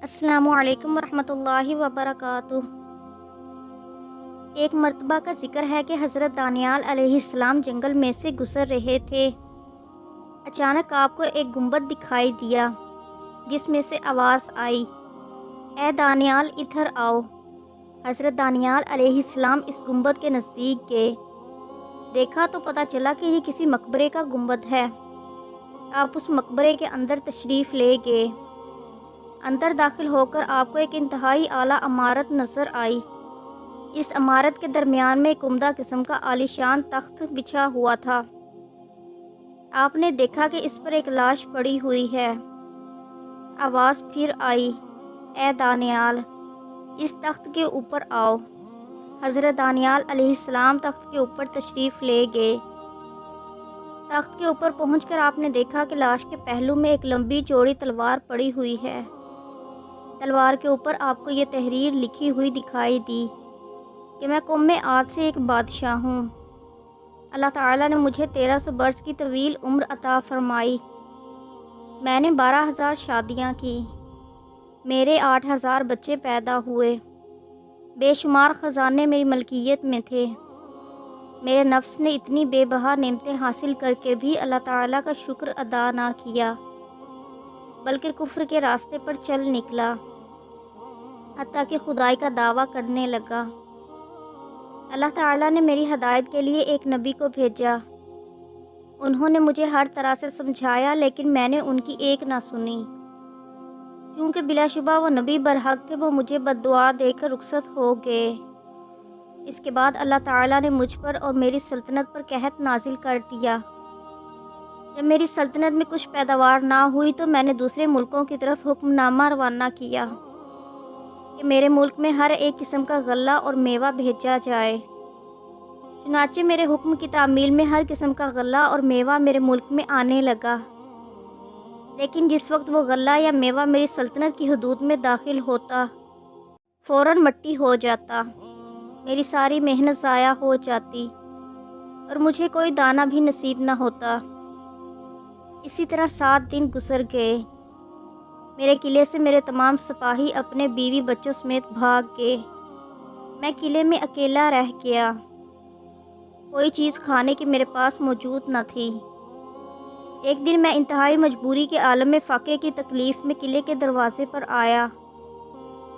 السلام علیکم ورحمۃ اللہ وبرکاتہ۔ ایک مرتبہ کا ذکر ہے کہ حضرت دانیال علیہ السلام جنگل میں سے گزر رہے تھے۔ اچانک آپ کو ایک گنبد دکھائی دیا جس میں سے آواز آئی، اے دانیال ادھر آؤ۔ حضرت دانیال علیہ السلام اس گنبد کے نزدیک گئے۔ دیکھا تو پتہ چلا کہ یہ کسی مقبرے کا گنبد ہے۔ آپ اس مقبرے کے اندر تشریف لے گئے۔ اندر داخل ہو کر آپ کو ایک انتہائی اعلیٰ عمارت نظر آئی۔ اس عمارت کے درمیان میں ایک عمدہ قسم کا عالیشان تخت بچھا ہوا تھا۔ آپ نے دیکھا کہ اس پر ایک لاش پڑی ہوئی ہے۔ آواز پھر آئی، اے دانیال اس تخت کے اوپر آؤ۔ حضرت دانیال علیہ السلام تخت کے اوپر تشریف لے گئے۔ تخت کے اوپر پہنچ کر آپ نے دیکھا کہ لاش کے پہلو میں ایک لمبی چوڑی تلوار پڑی ہوئی ہے۔ تلوار کے اوپر آپ کو یہ تحریر لکھی ہوئی دکھائی دی کہ میں قوم عاد سے ایک بادشاہ ہوں۔ اللہ تعالیٰ نے مجھے 1300 برس کی طویل عمر عطا فرمائی۔ میں نے 12,000 شادیاں کی۔ میرے 8,000 بچے پیدا ہوئے۔ بے شمار خزانے میری ملکیت میں تھے۔ میرے نفس نے اتنی بے بہا نعمتیں حاصل کر کے بھی اللہ تعالیٰ کا شکر ادا نہ کیا، بلکہ کفر کے راستے پر چل نکلا، حتیٰ کہ خدائی کا دعویٰ کرنے لگا۔ اللہ تعالیٰ نے میری ہدایت کے لیے ایک نبی کو بھیجا۔ انہوں نے مجھے ہر طرح سے سمجھایا، لیکن میں نے ان کی ایک نہ سنی۔ چونکہ بلا شبہ وہ نبی برحق تھے، وہ مجھے بد دعا دے کر رخصت ہو گئے۔ اس کے بعد اللہ تعالیٰ نے مجھ پر اور میری سلطنت پر قحط نازل کر دیا۔ جب میری سلطنت میں کچھ پیداوار نہ ہوئی تو میں نے دوسرے ملکوں کی طرف حکم نامہ روانہ کیا کہ میرے ملک میں ہر ایک قسم کا غلہ اور میوہ بھیجا جائے۔ چنانچہ میرے حکم کی تعمیل میں ہر قسم کا غلہ اور میوہ میرے ملک میں آنے لگا۔ لیکن جس وقت وہ غلہ یا میوہ میری سلطنت کی حدود میں داخل ہوتا، فوراً مٹی ہو جاتا، میری ساری محنت ضائع ہو جاتی اور مجھے کوئی دانہ بھی نصیب نہ ہوتا۔ اسی طرح 7 دن گزر گئے۔ میرے قلعے سے میرے تمام سپاہی اپنے بیوی بچوں سمیت بھاگ گئے۔ میں قلعے میں اکیلا رہ گیا۔ کوئی چیز کھانے کی میرے پاس موجود نہ تھی۔ ایک دن میں انتہائی مجبوری کے عالم میں فاقے کی تکلیف میں قلعے کے دروازے پر آیا۔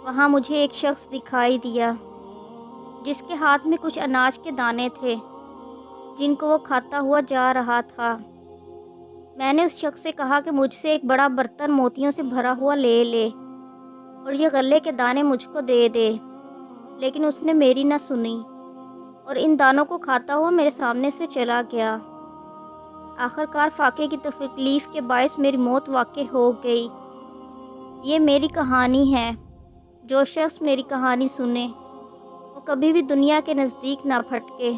وہاں مجھے ایک شخص دکھائی دیا جس کے ہاتھ میں کچھ اناج کے دانے تھے جن کو وہ کھاتا ہوا جا رہا تھا۔ میں نے اس شخص سے کہا کہ مجھ سے ایک بڑا برتن موتیوں سے بھرا ہوا لے لے اور یہ غلے کے دانے مجھ کو دے دے، لیکن اس نے میری نہ سنی اور ان دانوں کو کھاتا ہوا میرے سامنے سے چلا گیا۔ آخر کار فاقے کی تکلیف کے باعث میری موت واقع ہو گئی۔ یہ میری کہانی ہے۔ جو شخص میری کہانی سنے وہ کبھی بھی دنیا کے نزدیک نہ پھٹکے۔